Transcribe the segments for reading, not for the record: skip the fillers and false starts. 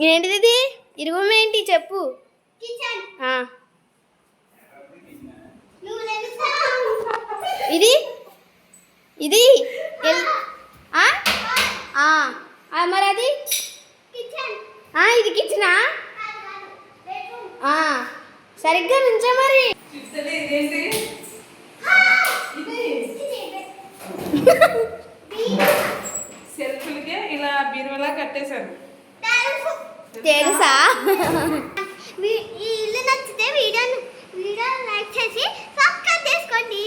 ఏంటిది ఇది? ఈ రూమ్ ఏంటి చెప్పు. ఇది ఇది మరి అది ఇది కిచెనా? సరిగ్గా నుంచే మరి. సెల్ఫ్లకే ఇలా బీరువలా కట్టేశారు తెలుసా? ఈ ఇల్లు నచ్చితే వీడియో లైక్ చేసి సబ్స్క్రైబ్ చేసుకోండి.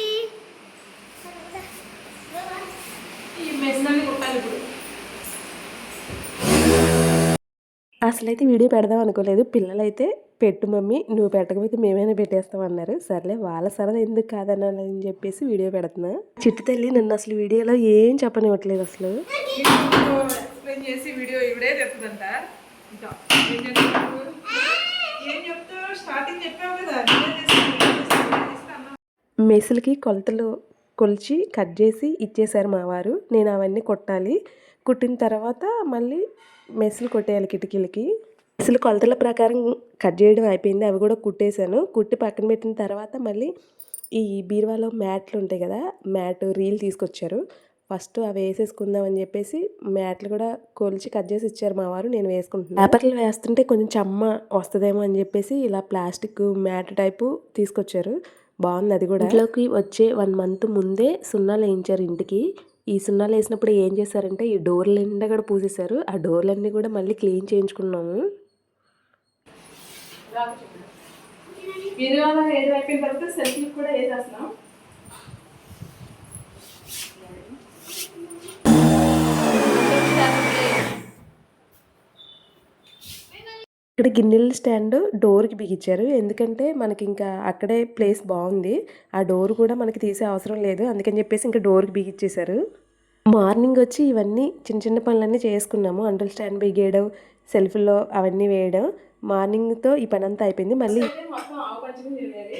ఈ మెస్సులన్నీ కుట్టాలి ఇప్పుడు. అసలైతే వీడియో పెడదాం అనుకోలేదు. పిల్లలైతే పెట్టు మమ్మీ, నువ్వు పెట్టకపోతే మేమైనా పెట్టేస్తాం అన్నారు. సర్లే వాళ్ళ సరదా ఎందుకు కాదన్నాలని చెప్పేసి వీడియో పెడుతున్నా. చిట్టు తల్లి నన్ను అసలు వీడియోలో ఏం చెప్పనివ్వట్లేదు. అసలు ఎక్స్ప్లెయిన్ చేసి వీడియో ఇవిడే చెప్తుందంట. ఇంకా ఏం చెప్తావు? స్టార్టింగ్ చెప్పావు కదా. మెస్సులకి కొలతలు కొలిచి కట్ చేసి ఇచ్చేసారు మా వారు. నేను అవన్నీ కొట్టాలి. కుట్టిన తర్వాత మళ్ళీ మెస్సులు కొట్టేయాలి కిటికీలకి. మెస్సులు కొలతల ప్రకారం కట్ చేయడం అయిపోయింది. అవి కూడా కుట్టేశాను. కుట్టి పక్కన పెట్టిన తర్వాత మళ్ళీ ఈ బీరువాలో మ్యాట్లు ఉంటాయి కదా, మ్యాట్ రీల్ తీసుకొచ్చారు. ఫస్ట్ అవి వేసేసుకుందామని చెప్పేసి మ్యాట్లు కూడా కొలిచి కట్ చేసి ఇచ్చారు మా వారు. నేను వేసుకుంటున్నాను. పేపర్లు వేస్తుంటే కొంచెం చెమ్మ వస్తుందేమో అని చెప్పేసి ఇలా ప్లాస్టిక్ మ్యాట్ టైపు తీసుకొచ్చారు. బాగుంది అది కూడా. ఇంట్లోకి వచ్చే 1 month ముందే సున్నాలు వేయించారు ఇంటికి. ఈ సున్నాలు వేసినప్పుడు ఏం చేశారంటే ఈ డోర్ల నిండా కూడా పూసేశారు. ఆ డోర్లన్నీ కూడా మళ్ళీ క్లీన్ చేయించుకున్నాము. బీరువాలో ఏది అయిపోయిన తర్వాత సెల్ఫ్కి కూడా వేసేస్తున్నాం. ఇక్కడ గిన్నెల స్టాండ్ డోర్కి బిగించారు. ఎందుకంటే మనకి ఇంకా అక్కడే ప్లేస్ బాగుంది. ఆ డోర్ కూడా మనకి తీసే అవసరం లేదు. అందుకని చెప్పేసి ఇంకా డోర్కి బిగించేశారు. మార్నింగ్ వచ్చి ఇవన్నీ చిన్న చిన్న పనులన్నీ చేసుకున్నాము. అండర్ స్టాండ్ బిగేయడం, సెల్ఫ్లో అవన్నీ వేయడం. మార్నింగ్తో ఈ పని అంతా అయిపోయింది. మళ్ళీ మొత్తం ఆవు పంచకం చేయలేదు.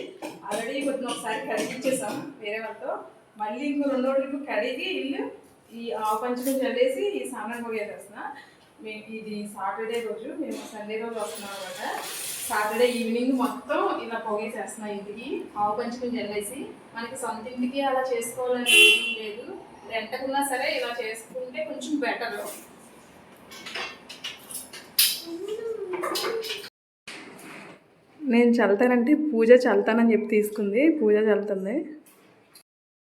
ఆల్రెడీ కొంచెం ఒకసారి కడిగించేసాం వేరే వాళ్ళతో. మళ్ళీ ఇంకో 2 రోజులకు కడిగి ఇల్లు ఈ ఆవు పంచకం చల్లేసి ఈ సామాన్ పోగేసేస్తున్నా. మేము ఇది సాటర్డే రోజు, మేము సండే రోజు వస్తున్నాం అనమాట. సాటర్డే ఈవినింగ్ మొత్తం ఇలా పొగేసేస్తున్నాం ఇంటికి ఆవు పంచకం చల్లేసి. మనకి సొంత ఇంటికి అలా చేసుకోవాలని ఏమీ లేదు. రెంటకున్నా సరే ఇలా చేసుకుంటే కొంచెం బెటర్. నేను చల్తానంటే పూజ చల్తానని చెప్పి తీసుకుంది. పూజ చల్లుతుంది.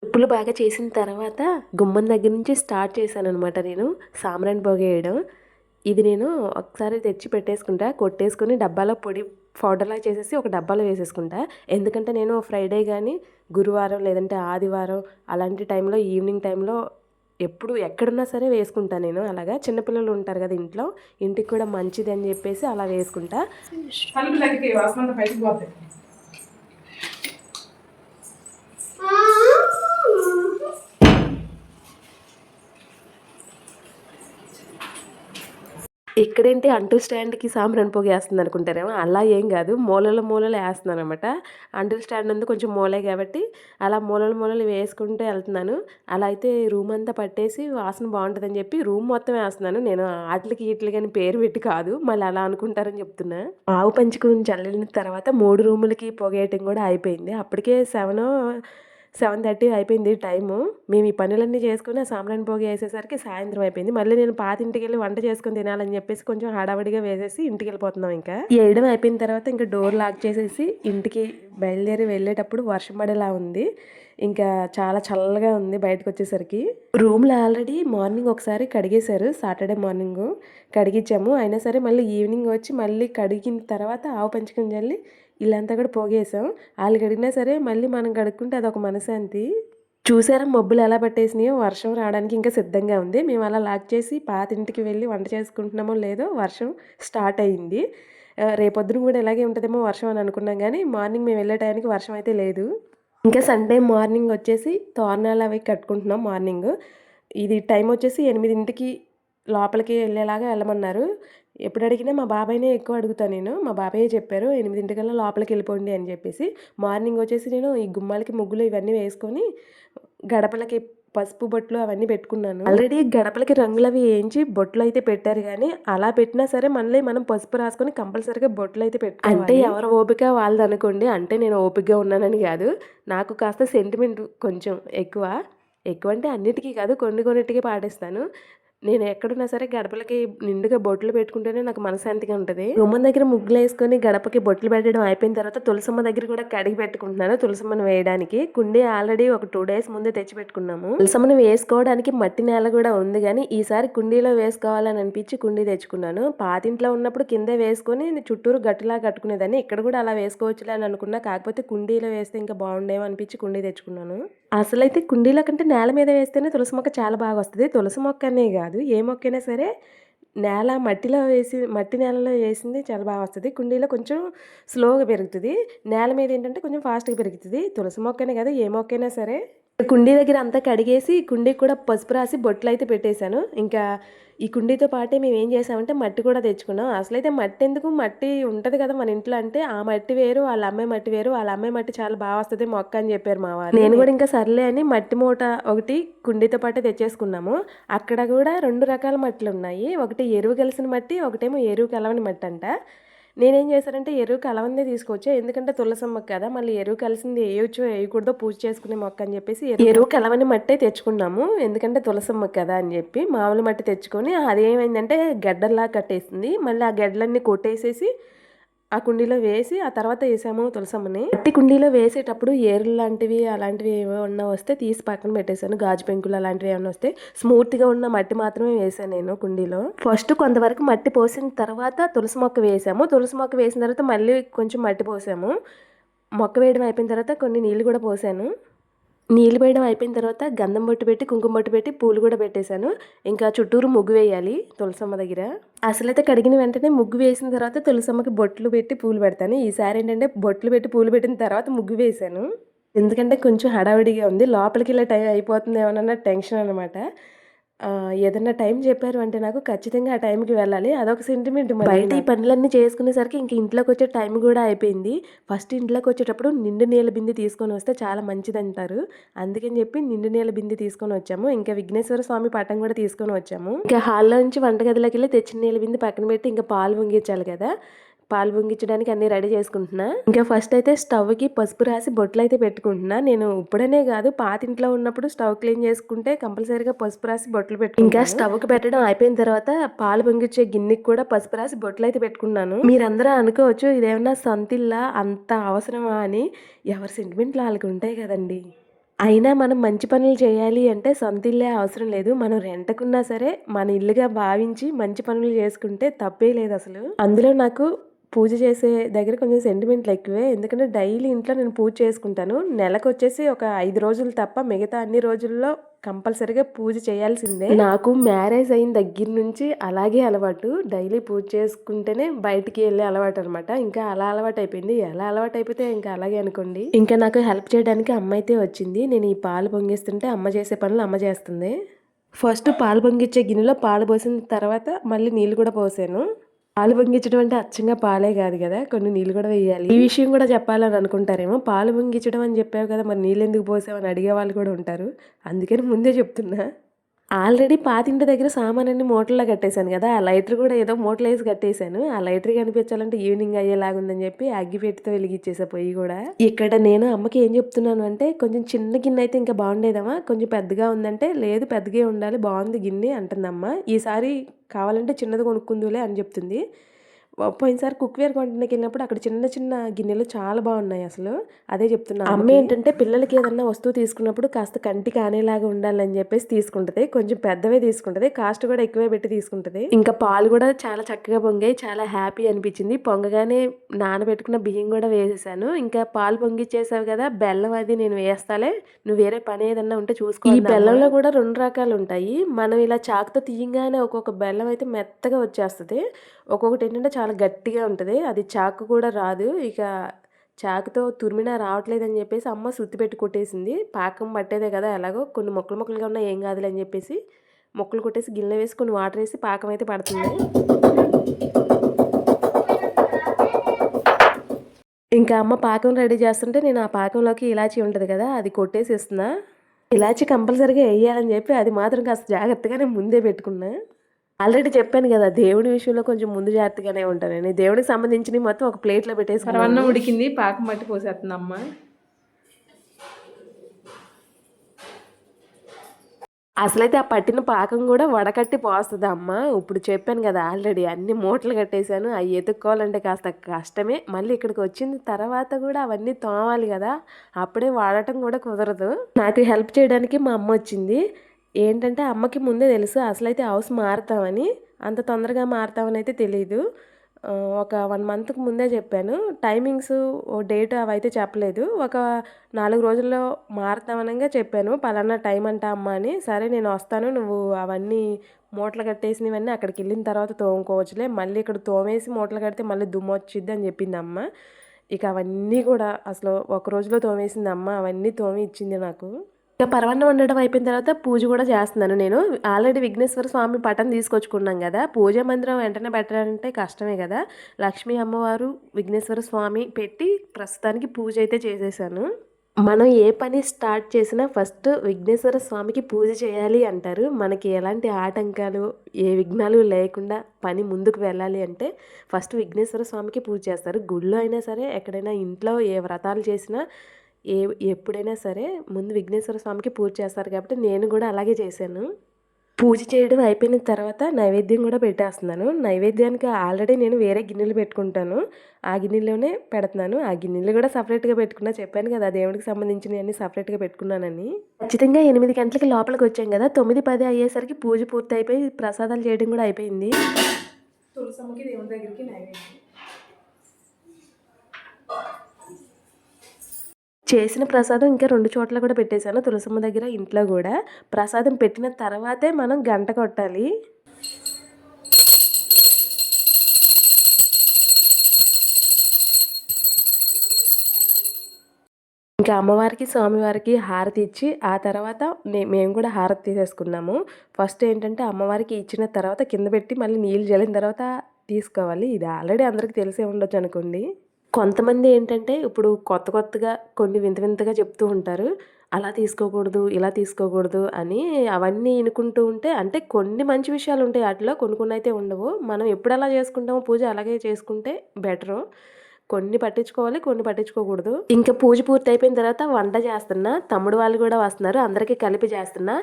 ఉప్పులు బాగా చేసిన తర్వాత గుమ్మం దగ్గర నుంచి స్టార్ట్ చేశాను అనమాట నేను సాంబ్రాణి పొగేయడం. ఇది నేను ఒకసారి తెచ్చి పెట్టేసుకుంటా, కొట్టేసుకుని డబ్బాలో పొడి పౌడర్లా చేసేసి ఒక డబ్బాలో వేసేసుకుంటా. ఎందుకంటే నేను ఫ్రైడే కానీ గురువారం లేదంటే ఆదివారం అలాంటి టైంలో ఈవినింగ్ టైంలో ఎప్పుడు ఎక్కడున్నా సరే వేసుకుంటా నేను. అలాగా చిన్నపిల్లలు ఉంటారు కదా ఇంట్లో, ఇంటికి కూడా మంచిది అని చెప్పేసి అలా వేసుకుంటా. ఇక్కడేంటి అంటూ స్టాండ్కి సాంబ్రాణి పొగ వేస్తుంది అనుకుంటారేమో. అలా ఏం కాదు, మూలలు వేస్తున్నాను అనమాట. అంటూ స్టాండ్ ఉంది కొంచెం మూలే కాబట్టి అలా మూలలు వేసుకుంటూ వెళ్తున్నాను. అలా అయితే రూమ్ అంతా పట్టేసి వాసన బాగుంటుందని చెప్పి రూమ్ మొత్తం వేస్తున్నాను. నేను ఆటలకి ఈటలకి అని పేరు పెట్టి కాదు, మళ్ళీ అలా అనుకుంటారని చెప్తున్నా. ఆవు పంచుకుని చల్లిన తర్వాత 3 రూములకి పొగేయటం కూడా అయిపోయింది. అప్పటికే 7:30 అయిపోయింది టైము. మేము ఈ పనులన్నీ చేసుకుని సాంబ్రాణి పొగ వేసేసరికి సాయంత్రం అయిపోయింది. మళ్ళీ నేను పాతింటికి వెళ్ళి వంట చేసుకుని తినాలని చెప్పేసి కొంచెం హడావడిగా వేసేసి ఇంటికి వెళ్ళిపోతున్నాం. ఇంకా వేయడం అయిపోయిన తర్వాత ఇంకా డోర్ లాక్ చేసేసి ఇంటికి బయలుదేరి వెళ్ళేటప్పుడు వర్షం పడేలా ఉంది. ఇంకా చాలా చల్లగా ఉంది బయటకు వచ్చేసరికి. రూమ్లో ఆల్రెడీ మార్నింగ్ ఒకసారి కడిగేశారు, సాటర్డే మార్నింగ్ కడిగించాము. అయినా సరే మళ్ళీ ఈవినింగ్ వచ్చి మళ్ళీ కడిగిన తర్వాత ఆవు పంచకం చల్లి ఇల్లంతా కూడా పోగేసాం. వాళ్ళు కడిగినా సరే మళ్ళీ మనం కడుక్కుంటే అదొక మనశాంతి. చూసారా మబ్బులు ఎలా పట్టేసినాయో, వర్షం రావడానికి ఇంకా సిద్ధంగా ఉంది. మేము అలా లాక్ చేసి పాతింటికి వెళ్ళి వంట చేసుకుంటున్నామో లేదో వర్షం స్టార్ట్ అయ్యింది. రేపొద్దున కూడా ఇలాగే ఉంటుందేమో వర్షం అని అనుకున్నాం, కానీ మార్నింగ్ మేము వెళ్ళే టైంకి వర్షం అయితే లేదు. ఇంకా సండే మార్నింగ్ వచ్చేసి తోరణాలు అవి కట్టుకుంటున్నాం. మార్నింగ్ ఇది టైం వచ్చేసి 8ంటికి లోపలికి వెళ్ళేలాగా వెళ్ళమన్నారు. ఎప్పుడు అడిగినా మా బాబాయ్నే ఎక్కువ అడుగుతాను నేను. మా బాబాయే చెప్పారు 8ంటికల్లా లోపలికి వెళ్ళిపోండి అని చెప్పేసి. మార్నింగ్ వచ్చేసి నేను ఈ గుమ్మాలకి ముగ్గులు ఇవన్నీ వేసుకొని గడపలకి పసుపు బొట్లు అవన్నీ పెట్టుకున్నాను. ఆల్రెడీ గడపలకి రంగులు అవి వేయించి బొట్లు అయితే పెట్టారు, కానీ అలా పెట్టినా సరే మళ్ళీ మనం పసుపు రాసుకొని కంపల్సరీగా బొట్లు అయితే పెట్టుకోవాలి. అంటే ఎవరి ఓపిక వాళ్ళది అనుకోండి. అంటే నేను ఓపికగా ఉన్నానని కాదు, నాకు కాస్త సెంటిమెంట్ కొంచెం ఎక్కువ అంటే అన్నిటికీ కాదు, కొన్నిటికి పాటిస్తాను. నేను ఎక్కడున్నా సరే గడపలకి నిండుగా బొట్లు పెట్టుకుంటేనే నాకు మనశాంతిగా ఉంటుంది. గుమ్మం దగ్గర ముగ్గులు వేసుకొని గడపకి బొట్లు పెట్టడం అయిపోయిన తర్వాత తులసమ్మ దగ్గర కూడా కడిగి పెట్టుకుంటున్నాను తులసమ్మను వేయడానికి. కుండీ ఆల్రెడీ ఒక 2 days ముందే తెచ్చి పెట్టుకున్నాము. తులసమ్మను వేసుకోవడానికి మట్టి నేల కూడా ఉంది, కానీ ఈసారి కుండీలో వేసుకోవాలని అనిపించి కుండీ తెచ్చుకున్నాను. పాతింట్లో ఉన్నప్పుడు కిందే వేసుకొని చుట్టూరు గట్టిలా కట్టుకునేదాన్ని. ఇక్కడ కూడా అలా వేసుకోవచ్చులే అని అనుకున్నా, కాకపోతే కుండీలో వేస్తే ఇంకా బాగుండేమో అనిపించి కుండీ తెచ్చుకున్నాను. అసలైతే కుండీలో కంటే నేల మీద వేస్తేనే తులసి మొక్క చాలా బాగా వస్తుంది. తులసి మొక్క అనే కాదు, ఏ మొక్కైనా సరే మట్టి నేలలో వేసింది చాలా బాగా వస్తుంది. కుండీలో కొంచెం స్లోగా పెరుగుతుంది, నేల మీద ఏంటంటే కొంచెం ఫాస్ట్గా పెరుగుతుంది. తులసి మొక్కనే కాదు, ఏ మొక్కైనా సరే. కుండీ దగ్గర అంతా కడిగేసి కుండీకి కూడా పసుపు రాసి బొట్లు అయితే పెట్టేశాను. ఇంకా ఈ కుండీతో పాటే మేము ఏం చేసామంటే మట్టి కూడా తెచ్చుకున్నాం. అసలైతే మట్టి ఎందుకు, మట్టి ఉంటుంది కదా మన ఇంట్లో, అంటే ఆ మట్టి వేరు, వాళ్ళ అమ్మాయి మట్టి వేరు. వాళ్ళ అమ్మాయి మట్టి చాలా బాగా వస్తుంది మొక్క అని చెప్పారు మా వారు. నేను కూడా ఇంకా సర్లే అని మట్టి మూట ఒకటి కుండీతో పాటే తెచ్చేసుకున్నాము. అక్కడ కూడా 2 రకాల మట్టిలు ఉన్నాయి. ఒకటి ఎరువు కలిసిన మట్టి, ఒకటేమో ఎరువు కలవని మట్టి అంట. నేనేం చేశానంటే ఎరువు కలవందే తీసుకోవచ్చు, ఎందుకంటే తులసమ్మ కదా, మళ్ళీ ఎరువు కలిసింది వేయొచ్చో వేయకూడదో పూజ చేసుకునే మొక్క అని చెప్పేసి ఎరువు కలవని మట్టే తెచ్చుకున్నాము. ఎందుకంటే తులసమ్మ కదా అని చెప్పి మామూలు మట్టి తెచ్చుకొని అదేమైందంటే గడ్డల్లా కట్టేసింది. మళ్ళీ ఆ గడ్డలన్నీ కొట్టేసేసి ఆ కుండీలో వేసి ఆ తర్వాత వేసాము తులసమ్మని. మట్టి కుండీలో వేసేటప్పుడు ఏర్లు లాంటివి అలాంటివి ఏమన్నా వస్తే తీసి పక్కన పెట్టేశాను. గాజు పెంకులు అలాంటివి ఏమన్నా వస్తే స్మూత్గా ఉన్న మట్టి మాత్రమే వేసాను నేను కుండీలో. ఫస్ట్ కొంతవరకు మట్టి పోసిన తర్వాత తులసి మొక్క వేసాము. తులసి మొక్క వేసిన తర్వాత మళ్ళీ కొంచెం మట్టి పోసాము. మొక్క వేయడం అయిపోయిన తర్వాత కొన్ని నీళ్ళు కూడా పోసాను. నీళ్ళు వేయడం అయిపోయిన తర్వాత గంధం బొట్టు పెట్టి కుంకుమ బొట్టు పెట్టి పూలు కూడా పెట్టేశాను. ఇంకా చుట్టూరు ముగ్గు వేయాలి తులసమ్మ దగ్గర. అసలైతే కడిగిన వెంటనే ముగ్గు వేసిన తర్వాత తులసమ్మకి బొట్లు పెట్టి పూలు పెడతాను. ఈసారి ఏంటంటే బొట్లు పెట్టి పూలు పెట్టిన తర్వాత ముగ్గు వేశాను, ఎందుకంటే కొంచెం హడావిడిగా ఉంది. లోపలికి ఇలా టైం అయిపోతుంది ఏమన్నా టెన్షన్ అనమాట. ఏదన్నా టైం చెప్పారు అంటే నాకు ఖచ్చితంగా ఆ టైంకి వెళ్ళాలి, అదొక సెంటిమెంట్. బయట ఈ పనులన్నీ చేసుకునేసరికి ఇంక ఇంట్లోకి వచ్చే టైం కూడా అయిపోయింది. ఫస్ట్ ఇంట్లోకి వచ్చేటప్పుడు నిండు నీళ్ళ బిందె తీసుకొని వస్తే చాలా మంచిది అంటారు, అందుకని చెప్పి నిండు నీళ్ళ బిందె తీసుకొని వచ్చాము. ఇంకా విఘ్నేశ్వర స్వామి పటం కూడా తీసుకొని వచ్చాము. ఇంకా హాల్లో నుంచి వంటగదిలోకి వెళ్ళి తెచ్చిన నీళ్ళ బిందె పక్కన పెట్టి ఇంకా పాలు పొంగించాలి కదా, పాలు పొంగించడానికి అన్ని రెడీ చేసుకుంటున్నా. ఇంకా ఫస్ట్ అయితే స్టవ్కి పసుపు రాసి బొట్లు అయితే పెట్టుకుంటున్నా. నేను ఇప్పుడనే కాదు, పాతింట్లో ఉన్నప్పుడు స్టవ్ క్లీన్ చేసుకుంటే కంపల్సరీగా పసుపు రాసి బొట్లు పెట్టుకుంటా. ఇంకా స్టవ్కి పెట్టడం అయిపోయిన తర్వాత పాలు పొంగించే గిన్నెకి కూడా పసుపు రాసి బొట్లు అయితే పెట్టుకున్నాను. మీరందరూ అనుకోవచ్చు ఇదేమన్నా సొంతిల్లా అంత అవసరమా అని. ఎవరి సెంటిమెంట్లు వాళ్ళకి ఉంటాయి కదండి. అయినా మనం మంచి పనులు చేయాలి అంటే సొంత ఇల్లే అవసరం లేదు, మనం రెంట్కున్నా సరే మన ఇల్లుగా భావించి మంచి పనులు చేసుకుంటే తప్పే లేదు అసలు. అందులో నాకు పూజ చేసే దగ్గర కొంచెం సెంటిమెంట్లు ఎక్కువే, ఎందుకంటే డైలీ ఇంట్లో నేను పూజ చేసుకుంటాను. నెలకు వచ్చేసి ఒక 5 రోజులు తప్ప మిగతా అన్ని రోజుల్లో కంపల్సరీగా పూజ చేయాల్సిందే. నాకు మ్యారేజ్ అయిన దగ్గర నుంచి అలాగే అలవాటు, డైలీ పూజ చేసుకుంటేనే బయటికి వెళ్ళే అలవాటు అనమాట. ఇంకా అలా అలవాటు అయిపోయింది. ఎలా అలవాటు అయిపోతే ఇంకా అలాగే అనుకోండి. ఇంకా నాకు హెల్ప్ చేయడానికి అమ్మ అయితే వచ్చింది. నేను ఈ పాలు పొంగిస్తుంటే అమ్మ చేసే పనులు అమ్మ చేస్తుంది. ఫస్ట్ పాలు పొంగిచ్చే గిన్నెలో పాలు పోసిన తర్వాత మళ్ళీ నీళ్ళు కూడా పోసాను. పాలు పొంగించడం అంటే అచ్చంగా పాలే కాదు కదా, కొన్ని నీళ్ళు కూడా వేయాలి. ఈ విషయం కూడా చెప్పాలని అనుకుంటారేమో, పాలు పొంగించడం అని చెప్పావు కదా మరి నీళ్ళు ఎందుకు పోసావని అడిగే వాళ్ళు కూడా ఉంటారు, అందుకని ముందే చెప్తున్నా. ఆల్రెడీ పాతింటి దగ్గర సామాన్ని మూటల్లో కట్టేశాను కదా, ఆ లైటర్ కూడా ఏదో మూటలు వేసి కట్టేశాను. ఆ లైటర్ కనిపించాలంటే ఈవినింగ్ అయ్యేలాగుందని చెప్పి అగ్గిపెట్టితో వెలిగించేసా పొయ్యి కూడా. ఇక్కడ నేను అమ్మకి ఏం చెప్తున్నాను అంటే, కొంచెం చిన్న గిన్నె అయితే ఇంకా బాగుండేదమ్మా, కొంచెం పెద్దగా ఉందంటే లేదు పెద్దగా ఉండాలి బాగుంది గిన్నె అంటుందమ్మ. ఈసారి కావాలంటే చిన్నది కొనుక్కుందులే అని చెప్తుంది. పోయినసారి కుక్వేర్ కొండకి వెళ్ళినప్పుడు అక్కడ చిన్న చిన్న గిన్నెలు చాలా బాగున్నాయి అసలు, అదే చెప్తున్నా. అమ్మ ఏంటంటే పిల్లలకి ఏదన్నా వస్తువు తీసుకున్నప్పుడు కాస్త కంటికి ఆనేలాగా ఉండాలని చెప్పేసి తీసుకుంటది, కొంచెం పెద్దవే తీసుకుంటది, కాస్ట్ కూడా ఎక్కువే పెట్టి తీసుకుంటది. ఇంకా పాలు కూడా చాలా చక్కగా పొంగాయి, చాలా హ్యాపీ అనిపించింది. పొంగగానే నానబెట్టుకున్న బియ్యం కూడా వేసేసాను. ఇంకా పాలు పొంగిచ్చేసావు కదా, బెల్లం అది నేను వేస్తాలే, నువ్వు వేరే పని ఏదన్నా ఉంటే చూసుకో. ఈ బెల్లంలో కూడా 2 రకాలు ఉంటాయి. మనం ఇలా చాకుతో తీయంగానే ఒక్కొక్క బెల్లం అయితే మెత్తగా వచ్చేస్తుంది, ఒక్కొక్కటి ఏంటంటే చాలా గట్టిగా ఉంటుంది, అది చాకు కూడా రాదు. ఇక చాకుతో తురిమినా రావట్లేదని చెప్పేసి అమ్మ సుత్తి పెట్టి కొట్టేసింది. పాకం పట్టేదే కదా, ఎలాగో కొన్ని మొక్కలుగా ఉన్నా ఏం కాదులే అని చెప్పేసి మొక్కలు కొట్టేసి గిన్నె వేసి కొన్ని వాటర్ వేసి పాకం అయితే పడుతుంది. ఇంకా అమ్మ పాకం రెడీ చేస్తుంటే నేను ఆ పాకంలోకి ఇలాచీ ఉంటుంది కదా అది కొట్టేసి ఇస్తున్నా. ఇలాచి కంపల్సరీగా వేయాలని చెప్పి అది మాత్రం కాస్త జాగ్రత్తగానే ముందే పెట్టుకున్నా. ఆల్రెడీ చెప్పాను కదా దేవుడి విషయంలో కొంచెం ముందు జాగ్రత్తగానే ఉంటానని. దేవుడికి సంబంధించినవి మొత్తం ఒక ప్లేట్లో పెట్టేసుకున్నాను. అన్నం ఉడికింది, పాకం మట్టి పోసేస్తుందమ్మ. అసలైతే ఆ పట్టిన పాకం కూడా వడకట్టి పోస్తుంది అమ్మ. ఇప్పుడు చెప్పాను కదా ఆల్రెడీ అన్ని మూటలు కట్టేశాను. అవి ఎత్తుక్కోవాలంటే కాస్త కష్టమే. మళ్ళీ ఇక్కడికి వచ్చిన తర్వాత కూడా అవన్నీ తోమాలి కదా, అప్పుడే వాడటం కూడా కుదరదు. నాకు హెల్ప్ చేయడానికి మా అమ్మ వచ్చింది. ఏంటంటే అమ్మకి ముందే తెలుసు అసలైతే హౌస్ మారుతామని. అంత తొందరగా మారుతామని అయితే తెలియదు. ఒక 1 మంత్కి ముందే చెప్పాను. టైమింగ్స్ ఓ డేట్ అవైతే చెప్పలేదు. ఒక 4 రోజుల్లో మారుతామనంగా చెప్పాను. పలానా టైం అంట అమ్మ అని. సరే నేను వస్తాను, నువ్వు అవన్నీ మూటలు కట్టేసినవన్నీ అక్కడికి వెళ్ళిన తర్వాత తోముకోవచ్చులే, మళ్ళీ ఇక్కడ తోమేసి మూటలు కడితే మళ్ళీ దుమ్ము వచ్చిద్ది అని చెప్పింది అమ్మ. ఇక అవన్నీ కూడా అసలు ఒక రోజులో తోమేసింది అమ్మ. అవన్నీ తోమి ఇచ్చింది నాకు. ఇక పరమాన్నం వండడం అయిపోయిన తర్వాత పూజ కూడా చేస్తున్నాను నేను. ఆల్రెడీ విఘ్నేశ్వర స్వామి పటం తీసుకొచ్చుకున్నాం కదా, పూజా మందిరం వెంటనే పెట్టాలంటే కష్టమే కదా. లక్ష్మీ అమ్మవారు, విఘ్నేశ్వర స్వామి పెట్టి ప్రస్తుతానికి పూజ అయితే చేసేసాను. మనం ఏ పని స్టార్ట్ చేసినా ఫస్ట్ విఘ్నేశ్వర స్వామికి పూజ చేయాలి అంటారు. మనకి ఎలాంటి ఆటంకాలు, ఏ విఘ్నాలు లేకుండా పని ముందుకు వెళ్ళాలి అంటే ఫస్ట్ విఘ్నేశ్వర స్వామికి పూజ చేస్తారు. గుళ్ళో అయినా సరే, ఎక్కడైనా ఇంట్లో ఏ వ్రతాలు చేసినా, ఎప్పుడైనా సరే ముందు విఘ్నేశ్వర స్వామికి పూజ చేస్తారు. కాబట్టి నేను కూడా అలాగే చేశాను. పూజ చేయడం అయిపోయిన తర్వాత నైవేద్యం కూడా పెట్టేస్తున్నాను. నైవేద్యానికి ఆల్రెడీ నేను వేరే గిన్నెలు పెట్టుకుంటాను. ఆ గిన్నెలోనే పెడుతున్నాను. ఆ గిన్నెలు కూడా సపరేట్గా పెట్టుకున్నా. చెప్పాను కదా దేవుడికి సంబంధించినవి అన్నీ సపరేట్గా పెట్టుకున్నానని. ఖచ్చితంగా 8 గంటలకి లోపలికి వచ్చాం కదా, 9-10 అయ్యేసరికి పూజ పూర్తి అయిపోయి ప్రసాదాలు చేయడం కూడా అయిపోయింది. తులసమ్మకి దేవుడి దగ్గరికి నైవేద్యం చేసిన ప్రసాదం ఇంకా 2 చోట్ల కూడా పెట్టేశాను. తులసమ్మ దగ్గర, ఇంట్లో కూడా. ప్రసాదం పెట్టిన తర్వాతే మనం గంట కొట్టాలి. ఇంకా అమ్మవారికి, స్వామివారికి హారతి ఇచ్చి ఆ తర్వాత మేము కూడా హారతి తీసేసుకున్నాము. ఫస్ట్ ఏంటంటే అమ్మవారికి ఇచ్చిన తర్వాత కింద పెట్టి మళ్ళీ నీళ్ళు జల్లిన తర్వాత తీసుకోవాలి. ఇది ఆల్రెడీ అందరికీ తెలిసే ఉండొచ్చు అనుకోండి. కొంతమంది ఏంటంటే ఇప్పుడు కొత్తగా కొన్ని వింతగా చెప్తూ ఉంటారు. అలా తీసుకోకూడదు, ఇలా తీసుకోకూడదు అని. అవన్నీ వినుకుంటూ ఉంటే అంటే కొన్ని మంచి విషయాలు ఉంటాయి వాటిలో, కొన్ని అయితే ఉండవు. మనం ఎప్పుడు అలా చేసుకుంటామో పూజ అలాగే చేసుకుంటే బెటరు. కొన్ని పట్టించుకోవాలి, కొన్ని పట్టించుకోకూడదు. ఇంకా పూజ పూర్తి అయిపోయిన తర్వాత వంట చేస్తున్నా. తమ్ముడు వాళ్ళు కూడా వస్తున్నారు, అందరికీ కలిపి చేస్తున్నా.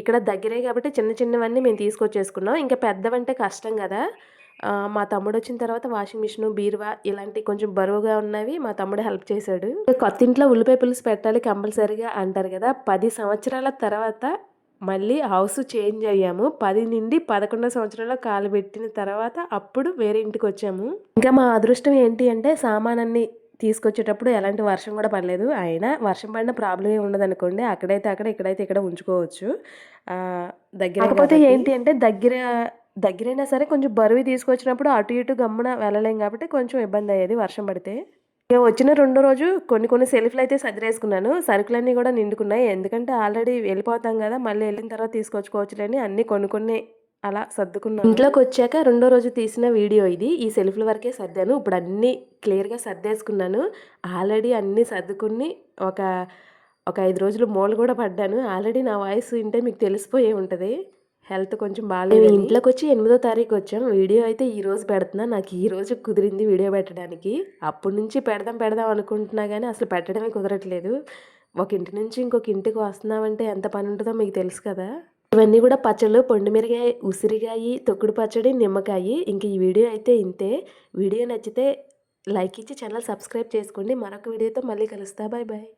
ఇక్కడ దగ్గరే కాబట్టి చిన్నవన్నీ మేము తీసుకొచ్చేసుకున్నాం. ఇంకా పెద్దవంటే కష్టం కదా. మా తమ్ముడు వచ్చిన తర్వాత వాషింగ్ మిషన్, బీరువా ఇలాంటి కొంచెం బరువుగా ఉన్నవి మా తమ్ముడు హెల్ప్ చేశాడు. కొత్త ఇంట్లో ఉల్లిపాయ పులుసు పెట్టాలి కంపల్సరీగా అంటారు కదా. 10 సంవత్సరాల తర్వాత మళ్ళీ హౌస్ చేంజ్ అయ్యాము. 10 నుండి 11 సంవత్సరాల్లో కాలు పెట్టిన తర్వాత అప్పుడు వేరే ఇంటికి వచ్చాము. ఇంకా మా అదృష్టం ఏంటి అంటే సామానాన్ని తీసుకొచ్చేటప్పుడు ఎలాంటి వర్షం కూడా పడలేదు. అయినా వర్షం పడిన ప్రాబ్లం ఏమి ఉండదు అనుకోండి. అక్కడైతే అక్కడ, ఇక్కడైతే ఇక్కడ ఉంచుకోవచ్చు. దగ్గర కాకపోతే ఏంటి అంటే దగ్గరైనా సరే కొంచెం బరువు తీసుకొచ్చినప్పుడు అటు ఇటు గమ్మున వెళ్ళలేం కాబట్టి కొంచెం ఇబ్బంది అయ్యేది వర్షం పడితే. ఇక వచ్చిన 2వ రోజు కొన్ని సెల్ఫ్లు అయితే సర్దేసుకున్నాను. సరుకులన్నీ కూడా నిండుకున్నాయి. ఎందుకంటే ఆల్రెడీ వెళ్ళిపోతాం కదా, మళ్ళీ వెళ్ళిన తర్వాత తీసుకొచ్చుకోవచ్చులేని అన్నీ కొన్ని అలా సర్దుకున్నాను. ఇంట్లోకి వచ్చాక 2వ రోజు తీసిన వీడియో ఇది. ఈ సెల్ఫ్ల వరకే సర్దాను. ఇప్పుడు అన్నీ క్లియర్గా సర్దేసుకున్నాను. ఆల్రెడీ అన్నీ సర్దుకుని ఒక 5 రోజులు మూల కూడా పడ్డాను. ఆల్రెడీ నా వాయిస్ వింటే మీకు తెలిసిపోయే ఉంటుంది. హెల్త్ కొంచెం బాగాలేదు. ఇంట్లోకి వచ్చి 8వ తారీఖు వచ్చాం. వీడియో అయితే ఈరోజు పెడుతున్నా. నాకు ఈరోజు కుదిరింది వీడియో పెట్టడానికి. అప్పటి నుంచి పెడదాం అనుకుంటున్నా కానీ అసలు పెట్టడమే కుదరట్లేదు. ఒక ఇంటి నుంచి ఇంకొక ఇంటికి వస్తున్నామంటే ఎంత పని ఉంటుందో మీకు తెలుసు కదా. ఇవన్నీ కూడా పచ్చళ్ళు: పొండిమిరకాయ, ఉసిరికాయ, తొక్కుడు పచ్చడి, నిమ్మకాయ. ఇంక ఈ వీడియో అయితే ఇంతే. వీడియో నచ్చితే లైక్ ఇచ్చి ఛానల్ సబ్స్క్రైబ్ చేసుకోండి. మరొక వీడియోతో మళ్ళీ కలుస్తా. బాయ్.